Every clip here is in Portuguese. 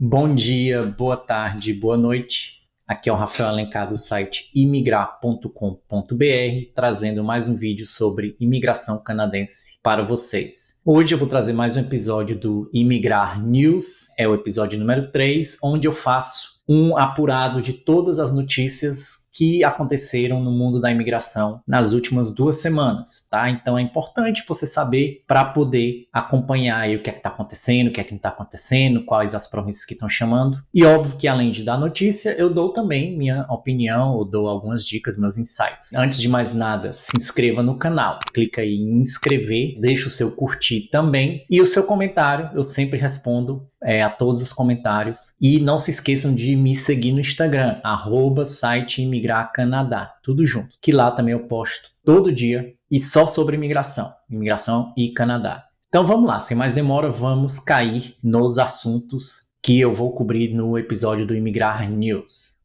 Bom dia, boa tarde, boa noite. Aqui é o Rafael Alencar do site imigrar.com.br, trazendo mais um vídeo sobre imigração canadense para vocês. Hoje eu vou trazer mais um episódio do Imigrar News, é o episódio número 3, onde eu faço um apurado de todas as notícias que aconteceram no mundo da imigração nas últimas 2 semanas, tá? Então é importante você saber para poder acompanhar aí o que é que está acontecendo, o que é que não está acontecendo, quais as províncias que estão chamando. E óbvio que além de dar notícia, eu dou também minha opinião, eu dou algumas dicas, meus insights. Antes de mais nada, se inscreva no canal, clica aí em inscrever, deixa o seu curtir também e o seu comentário, eu sempre respondo a todos os comentários. E não se esqueçam de me seguir no Instagram, @site Imigrar Canadá, tudo junto. Que lá também eu posto todo dia e só sobre imigração e Canadá. Então vamos lá, sem mais demora, vamos cair nos assuntos que eu vou cobrir no episódio do Imigrar News.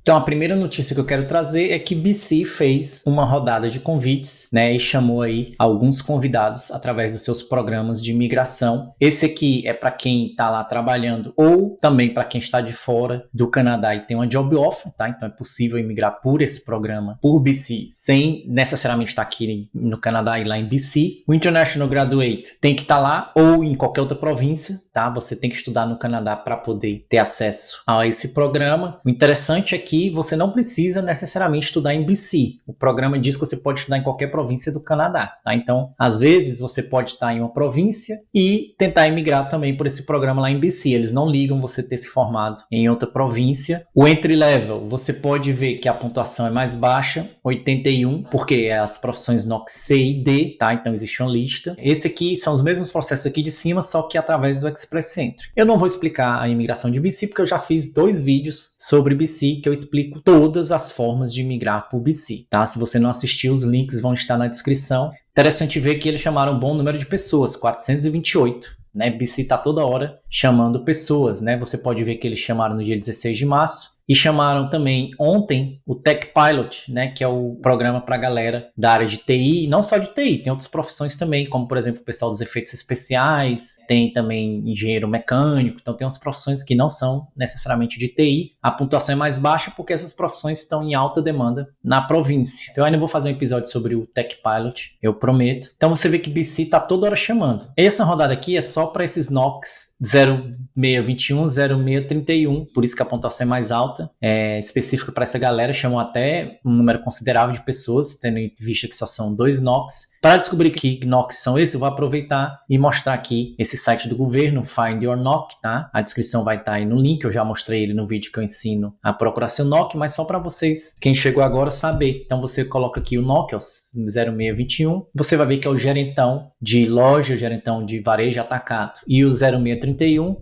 Então, a primeira notícia que eu quero trazer é que BC fez uma rodada de convites, né, e chamou aí alguns convidados através dos seus programas de imigração. Esse aqui é para quem está lá trabalhando ou também para quem está de fora do Canadá e tem uma job offer, tá? Então é possível imigrar por esse programa, por BC, sem necessariamente estar aqui no Canadá e lá em BC. O International Graduate tem que estar lá ou em qualquer outra província, tá? Você tem que estudar no Canadá para poder ter acesso a esse programa. O interessante é que você não precisa necessariamente estudar em BC. O programa diz que você pode estudar em qualquer província do Canadá, tá? Então, às vezes, você pode estar em uma província e tentar imigrar também por esse programa lá em BC. Eles não ligam você ter se formado em outra província. O entry level, você pode ver que a pontuação é mais baixa, 81, porque é as profissões NOC C e D, tá? Então, existe uma lista. Esse aqui são os mesmos processos aqui de cima, só que através do Express Entry. Eu não vou explicar a imigração de BC, porque eu já fiz 2 vídeos sobre BC, que eu explico todas as formas de migrar por BC, tá? Se você não assistiu, os links vão estar na descrição. Interessante ver que eles chamaram um bom número de pessoas, 428, né? BC está toda hora chamando pessoas, né? Você pode ver que eles chamaram no dia 16 de março e chamaram também ontem o Tech Pilot, né? Que é o programa para a galera da área de TI, e não só de TI, tem outras profissões também, como por exemplo o pessoal dos efeitos especiais, tem também engenheiro mecânico, então tem umas profissões que não são necessariamente de TI. A pontuação é mais baixa porque essas profissões estão em alta demanda na província. Então eu ainda vou fazer um episódio sobre o Tech Pilot, eu prometo. Então você vê que BC está toda hora chamando. Essa rodada aqui é só para esses NOCs 0621, 0631, por isso que a pontuação é mais alta, específica para essa galera, chamam até um número considerável de pessoas, tendo em vista que só são 2 NOCs. Para descobrir que NOCs são esses, eu vou aproveitar e mostrar aqui esse site do governo, Find Your NOC, tá? A descrição vai estar aí no link, eu já mostrei ele no vídeo que eu ensino a procurar seu NOC, mas só para vocês, quem chegou agora, saber. Então você coloca aqui o NOC, é o 0621, você vai ver que é o gerentão de loja, o gerentão de varejo atacado, e o 0631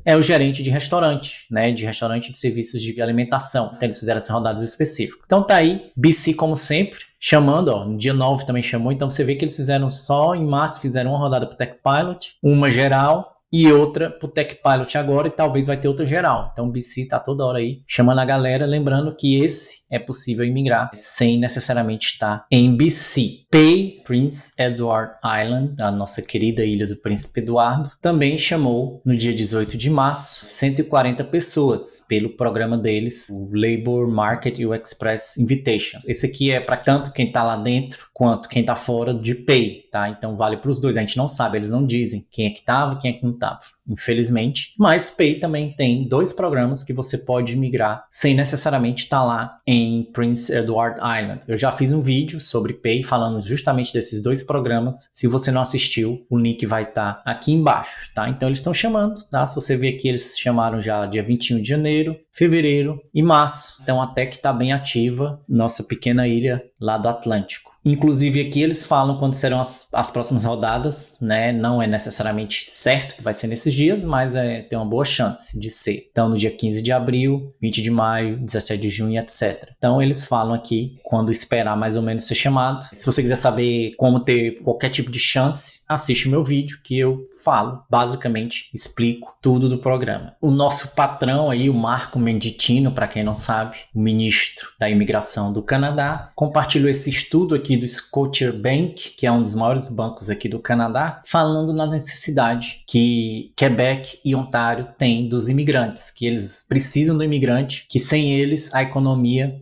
é o gerente de restaurante, né? De restaurante de serviços de alimentação. Então eles fizeram essas rodadas específicas. Então tá aí, BC como sempre, chamando, ó, no dia 9 também chamou, então você vê que eles fizeram só em março, fizeram uma rodada pro Tech Pilot, uma geral e outra pro Tech Pilot agora, e talvez vai ter outra geral. Então o BC tá toda hora aí chamando a galera, lembrando que esse é possível imigrar sem necessariamente estar em BC. Bay, Prince Edward Island, a nossa querida ilha do Príncipe Eduardo, também chamou no dia 18 de março 140 pessoas pelo programa deles, o Labor Market e o Express Invitation. Esse aqui é para tanto quem tá lá dentro quanto quem tá fora de Pay, tá? Então vale para os dois. A gente não sabe, eles não dizem quem é que tava, quem é que não tava, infelizmente. Mas Pay também tem 2 programas que você pode migrar sem necessariamente estar lá em Prince Edward Island. Eu já fiz um vídeo sobre Pay falando justamente desses 2 programas. Se você não assistiu, o link vai estar aqui embaixo, tá? Então eles estão chamando, tá? Se você ver aqui, eles chamaram já dia 21 de janeiro, fevereiro e março. Então até que está bem ativa nossa pequena ilha lá do Atlântico. Inclusive aqui eles falam quando serão as próximas rodadas, né? Não é necessariamente certo que vai ser nesses dias, mas tem uma boa chance de ser. Então, no dia 15 de abril, 20 de maio, 17 de junho, etc. Então, eles falam aqui quando esperar mais ou menos ser chamado. Se você quiser saber como ter qualquer tipo de chance, assiste o meu vídeo que eu falo, basicamente, explico tudo do programa. O nosso patrão aí, o Marco Menditino, para quem não sabe, o ministro da imigração do Canadá, compartilhou esse estudo aqui do Scotiabank, que é um dos maiores bancos aqui do Canadá, falando na necessidade que Quebec e Ontário têm dos imigrantes, que eles precisam do imigrante, que sem eles a economia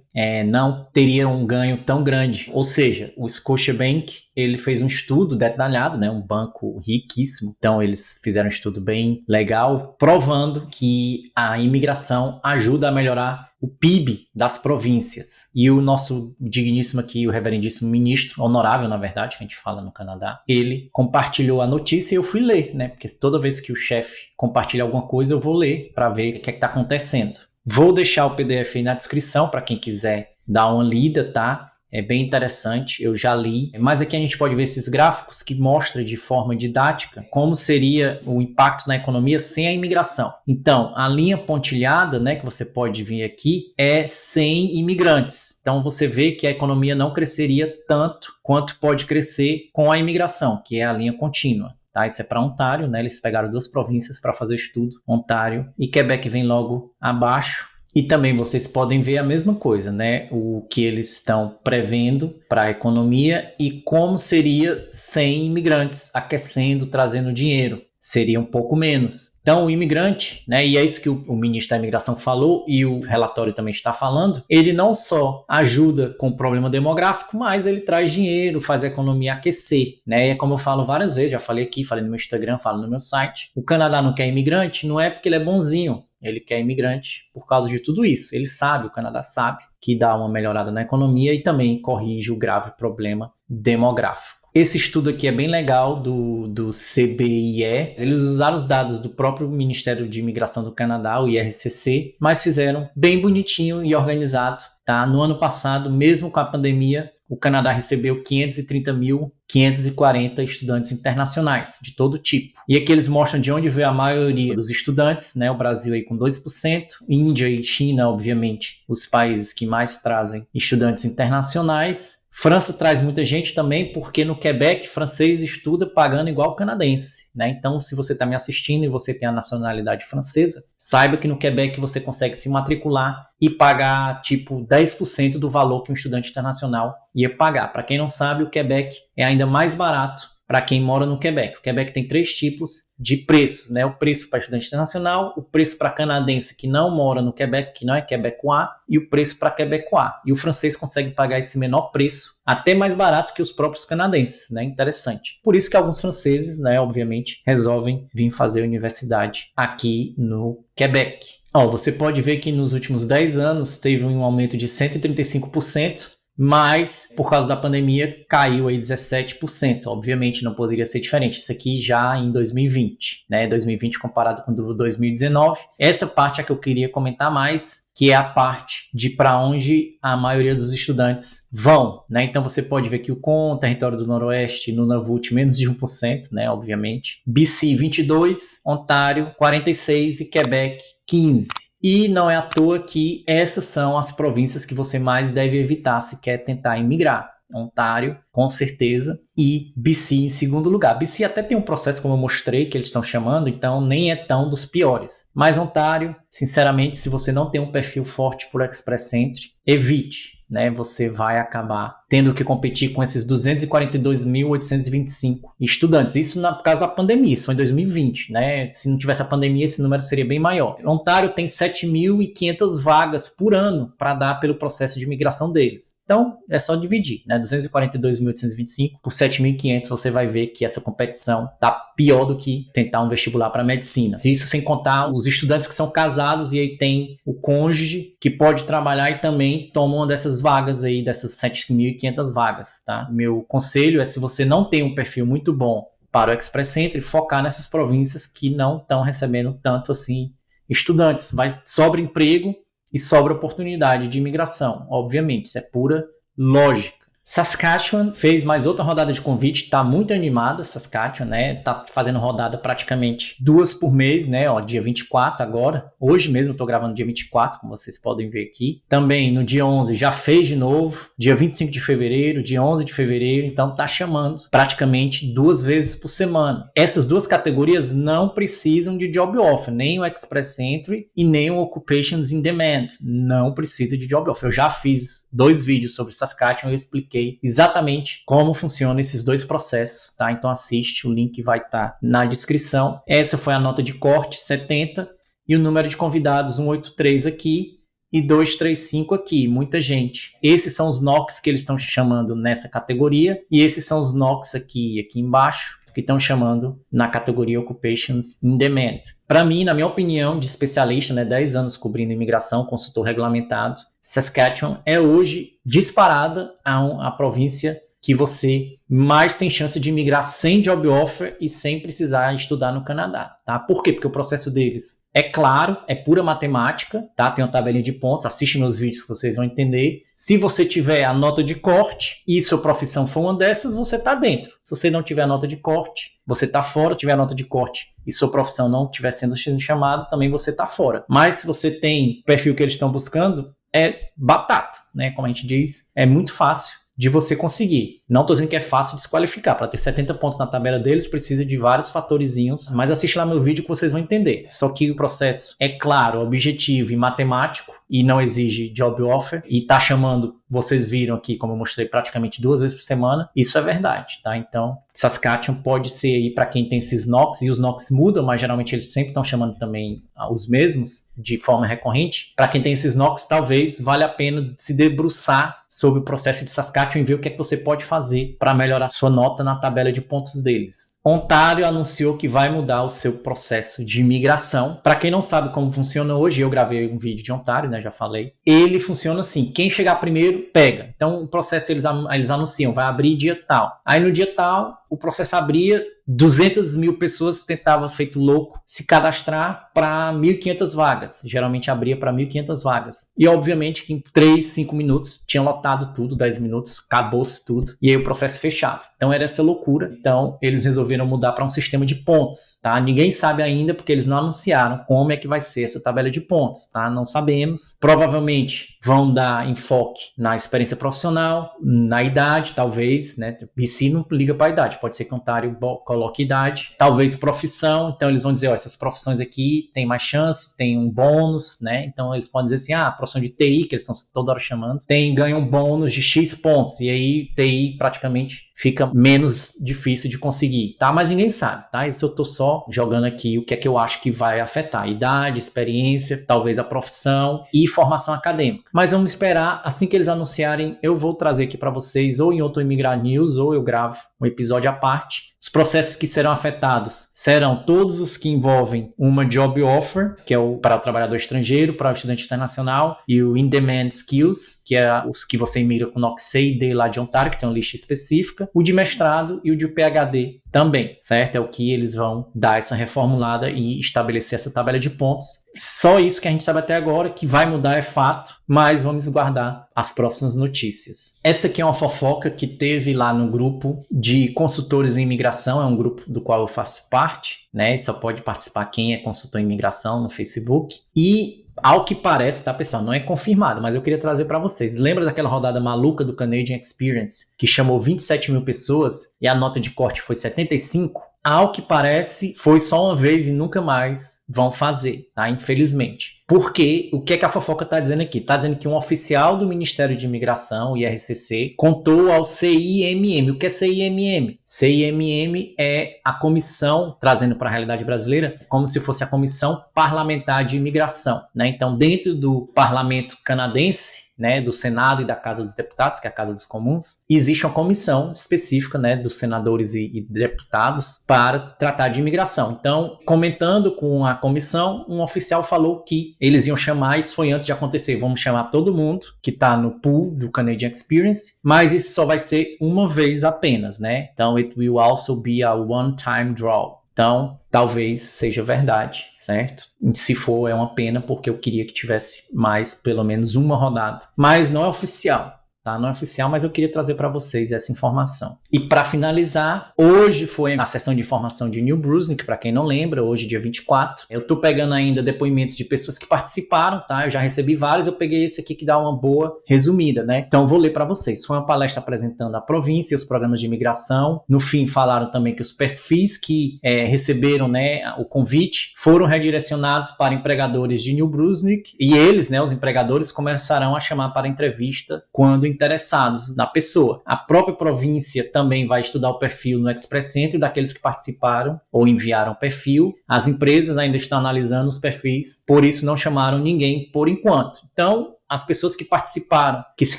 não teria um ganho tão grande. Ou seja, o Scotiabank, ele fez um estudo detalhado, né, um banco riquíssimo, então eles fizeram um estudo bem legal, provando que a imigração ajuda a melhorar o PIB das províncias. E o nosso digníssimo aqui, o reverendíssimo ministro, honorável na verdade, que a gente fala no Canadá, ele compartilhou a notícia e eu fui ler, né, porque toda vez que o chefe compartilha alguma coisa eu vou ler para ver o que está acontecendo. Vou deixar o PDF aí na descrição para quem quiser dar uma lida, tá? É bem interessante, eu já li. Mas aqui a gente pode ver esses gráficos que mostram de forma didática como seria o impacto na economia sem a imigração. Então, a linha pontilhada, né, que você pode ver aqui, é sem imigrantes. Então, você vê que a economia não cresceria tanto quanto pode crescer com a imigração, que é a linha contínua. Tá, isso é para Ontário, né? Eles pegaram 2 províncias para fazer o estudo, Ontário e Quebec vem logo abaixo. E também vocês podem ver a mesma coisa, né? O que eles estão prevendo para a economia e como seria sem imigrantes, aquecendo, trazendo dinheiro. Seria um pouco menos. Então, o imigrante, né, e é isso que o ministro da Imigração falou e o relatório também está falando, ele não só ajuda com o problema demográfico, mas ele traz dinheiro, faz a economia aquecer. Né? E é como eu falo várias vezes, já falei aqui, falei no meu Instagram, falo no meu site, o Canadá não quer imigrante, não é porque ele é bonzinho, ele quer imigrante por causa de tudo isso. Ele sabe, o Canadá sabe, que dá uma melhorada na economia e também corrige o grave problema demográfico. Esse estudo aqui é bem legal do CBIE. Eles usaram os dados do próprio Ministério de Imigração do Canadá, o IRCC, mas fizeram bem bonitinho e organizado. Tá? No ano passado, mesmo com a pandemia, o Canadá recebeu 530.540 estudantes internacionais, de todo tipo. E aqui eles mostram de onde veio a maioria dos estudantes, né? O Brasil aí com 2%, Índia e China, obviamente, os países que mais trazem estudantes internacionais. França traz muita gente também, porque no Quebec, francês estuda pagando igual canadense, né? Então, se você está me assistindo e você tem a nacionalidade francesa, saiba que no Quebec você consegue se matricular e pagar, tipo, 10% do valor que um estudante internacional ia pagar. Para quem não sabe, o Quebec é ainda mais barato para quem mora no Quebec. O Quebec tem 3 tipos de preços, né? O preço para estudante internacional, o preço para canadense que não mora no Quebec, que não é quebecois, e o preço para quebecois. E o francês consegue pagar esse menor preço, até mais barato que os próprios canadenses, né? Interessante. Por isso que alguns franceses, né, obviamente, resolvem vir fazer universidade aqui no Quebec. Você pode ver que nos últimos 10 anos teve um aumento de 135%, mas por causa da pandemia caiu aí 17%. Obviamente não poderia ser diferente. Isso aqui já em 2020, né? 2020 comparado com 2019. Essa parte é que eu queria comentar mais, que é a parte de para onde a maioria dos estudantes vão, né? Então você pode ver que o CON, Território do Noroeste, Nunavut, menos de 1%, né? Obviamente. BC, 22%, Ontário, 46% e Quebec, 15%. E não é à toa que essas são as províncias que você mais deve evitar se quer tentar imigrar. Ontário, com certeza, e BC em segundo lugar. BC até tem um processo, como eu mostrei, que eles estão chamando, então nem é tão dos piores. Mas Ontário, sinceramente, se você não tem um perfil forte por Express Entry, evite, né? Você vai acabar tendo que competir com esses 242.825 estudantes. Isso por causa da pandemia, isso foi em 2020, né? Se não tivesse a pandemia, esse número seria bem maior. Ontário tem 7.500 vagas por ano para dar pelo processo de imigração deles. Então, é só dividir, né? 242.825 por 7.500, você vai ver que essa competição tá pior do que tentar um vestibular para medicina. Isso sem contar os estudantes que são casados e aí tem o cônjuge que pode trabalhar e também toma uma dessas vagas aí, dessas 7.500 vagas, tá? Meu conselho é, se você não tem um perfil muito bom para o Express Entry, focar nessas províncias que não estão recebendo tanto assim estudantes. Sobra emprego e sobra oportunidade de imigração, obviamente, isso é pura lógica. Saskatchewan fez mais outra rodada de convite, tá muito animada Saskatchewan, né? Tá fazendo rodada praticamente 2 por mês, né? Ó, dia 24 agora. Hoje mesmo eu tô gravando dia 24, como vocês podem ver aqui. Também no dia 11 já fez de novo, dia 25 de fevereiro, dia 11 de fevereiro, então tá chamando praticamente 2 vezes por semana. Essas duas categorias não precisam de job offer, nem o Express Entry e nem o Occupations in Demand. Não precisa de job offer. Eu já fiz 2 vídeos sobre Saskatchewan, eu expliquei exatamente como funcionam esses 2 processos, tá? Então assiste, o link vai estar na descrição. Essa foi a nota de corte, 70, e o número de convidados, 183 aqui e 235 aqui, muita gente. Esses são os NOCs que eles estão chamando nessa categoria, e esses são os NOCs aqui embaixo, que estão chamando na categoria Occupations in Demand. Para mim, na minha opinião de especialista, né, 10 anos cobrindo imigração, consultor regulamentado, Saskatchewan é hoje disparada a província que você mais tem chance de migrar sem job offer e sem precisar estudar no Canadá, tá? Por quê? Porque o processo deles é claro, é pura matemática, tá? Tem uma tabelinha de pontos, assiste meus vídeos que vocês vão entender. Se você tiver a nota de corte e sua profissão for uma dessas, você tá dentro. Se você não tiver a nota de corte, você tá fora. Se tiver a nota de corte e sua profissão não estiver sendo chamada, também você tá fora. Mas se você tem o perfil que eles estão buscando, é batata, né? Como a gente diz, é muito fácil de você conseguir. Não estou dizendo que é fácil desqualificar. Para ter 70 pontos na tabela deles, precisa de vários fatorzinhos, mas assiste lá meu vídeo que vocês vão entender. Só que o processo é claro, objetivo e matemático, e não exige job offer, e tá chamando, vocês viram aqui, como eu mostrei, praticamente 2 vezes por semana. Isso é verdade, tá? Então, Saskatchewan pode ser aí para quem tem esses NOCs, e os NOCs mudam, mas geralmente eles sempre estão chamando também os mesmos, de forma recorrente. Para quem tem esses NOCs, talvez valha a pena se debruçar sobre o processo de Saskatchewan e ver o que é que você pode fazer para melhorar sua nota na tabela de pontos deles. Ontário anunciou que vai mudar o seu processo de imigração. Para quem não sabe como funciona hoje, eu gravei um vídeo de Ontário, né, já falei. Ele funciona assim, quem chegar primeiro, pega. Então o processo eles anunciam, vai abrir dia tal. Aí no dia tal, o processo abria, 200 mil pessoas tentavam, feito louco, se cadastrar para 1.500 vagas. Geralmente abria para 1.500 vagas. E obviamente que em 3, 5 minutos tinha lotado tudo, 10 minutos, acabou-se tudo. E aí o processo fechava. Então era essa loucura. Então eles resolveram mudar para um sistema de pontos, tá? Ninguém sabe ainda porque eles não anunciaram como é que vai ser essa tabela de pontos, tá? Não sabemos. Provavelmente vão dar enfoque na experiência profissional, na idade, talvez, né? BC não liga para a idade. Pode ser que Ontário coloque idade, talvez profissão, então eles vão dizer, ó, essas profissões aqui tem mais chance, tem um bônus, né? Então eles podem dizer assim, a profissão de TI, que eles estão toda hora chamando, ganha um bônus de X pontos, e aí TI praticamente fica menos difícil de conseguir, tá? Mas ninguém sabe, tá? Isso eu tô só jogando aqui o que é que eu acho que vai afetar, idade, experiência, talvez a profissão e formação acadêmica. Mas vamos esperar, assim que eles anunciarem, eu vou trazer aqui para vocês, ou em outro Immigrant News, ou eu gravo um episódio à parte. Os processos que serão afetados serão todos os que envolvem uma job offer, que é para o trabalhador estrangeiro, para o estudante internacional, e o in-demand skills, que é os que você imigra com NOC C e D lá de Ontário, que tem uma lista específica, o de mestrado e o de PhD também, certo? É o que eles vão dar essa reformulada e estabelecer essa tabela de pontos. Só isso que a gente sabe até agora, que vai mudar é fato, mas vamos guardar as próximas notícias. Essa aqui é uma fofoca que teve lá no grupo de consultores em imigração, é um grupo do qual eu faço parte, né? E só pode participar quem é consultor em imigração no Facebook. E ao que parece, tá, pessoal? Não é confirmado, mas eu queria trazer para vocês. Lembra daquela rodada maluca do Canadian Experience, que chamou 27 mil pessoas e a nota de corte foi 75? Ao que parece, foi só uma vez e nunca mais vão fazer, tá? Infelizmente. Porque o que é que a fofoca está dizendo aqui? Está dizendo que um oficial do Ministério de Imigração, IRCC, contou ao CIMM. O que é CIMM? CIMM é a comissão, trazendo para a realidade brasileira, como se fosse a Comissão Parlamentar de Imigração, né? Então, dentro do parlamento canadense, né, do Senado e da Casa dos Deputados, que é a Casa dos Comuns, existe uma comissão específica, né, dos senadores e deputados para tratar de imigração. Então, comentando com a comissão, um oficial falou que eles iam chamar, isso foi antes de acontecer, vamos chamar todo mundo que está no pool do Canadian Experience, mas isso só vai ser uma vez apenas, né? Então, it will also be a one-time draw. Então, talvez seja verdade, certo? Se for, é uma pena, porque eu queria que tivesse mais, pelo menos uma rodada. Mas não é oficial, tá? Não é oficial, mas eu queria trazer para vocês essa informação. E para finalizar, hoje foi a sessão de informação de New Brunswick, para quem não lembra, hoje dia 24. Eu tô pegando ainda depoimentos de pessoas que participaram, tá? Eu já recebi vários, eu peguei esse aqui que dá uma boa resumida, né? Então vou ler para vocês. Foi uma palestra apresentando a província e os programas de imigração. No fim, falaram também que os perfis que receberam, né, o convite foram redirecionados para empregadores de New Brunswick e eles, né, os empregadores, começarão a chamar para entrevista quando interessados na pessoa. A própria província também vai estudar o perfil no Express Center daqueles que participaram ou enviaram o perfil. As empresas ainda estão analisando os perfis, por isso não chamaram ninguém por enquanto. Então, as pessoas que participaram, que se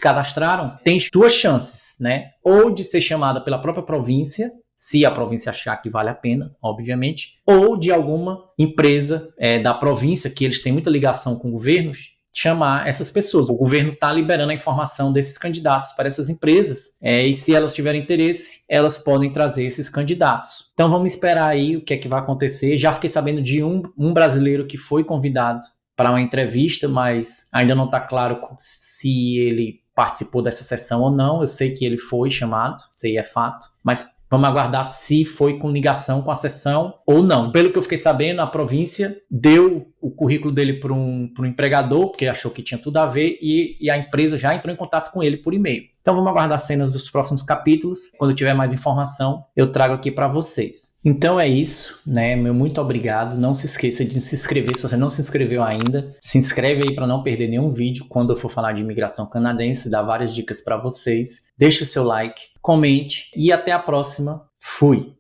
cadastraram, têm duas chances, né? Ou de ser chamada pela própria província, se a província achar que vale a pena, obviamente, ou de alguma empresa da província, que eles têm muita ligação com governos, chamar essas pessoas. O governo está liberando a informação desses candidatos para essas empresas, e se elas tiverem interesse, elas podem trazer esses candidatos. Então vamos esperar aí o que é que vai acontecer. Já fiquei sabendo de um brasileiro que foi convidado para uma entrevista, mas ainda não está claro se ele participou dessa sessão ou não. Eu sei que ele foi chamado, isso aí é fato, mas vamos aguardar se foi com ligação com a sessão ou não. Pelo que eu fiquei sabendo, a província deu o currículo dele para um empregador, porque achou que tinha tudo a ver, e a empresa já entrou em contato com ele por e-mail. Então vamos aguardar cenas dos próximos capítulos. Quando eu tiver mais informação, eu trago aqui para vocês. Então é isso, né? Meu muito obrigado. Não se esqueça de se inscrever se você não se inscreveu ainda. Se inscreve aí para não perder nenhum vídeo quando eu for falar de imigração canadense, dar várias dicas para vocês. Deixe o seu like, comente e até a próxima. Fui!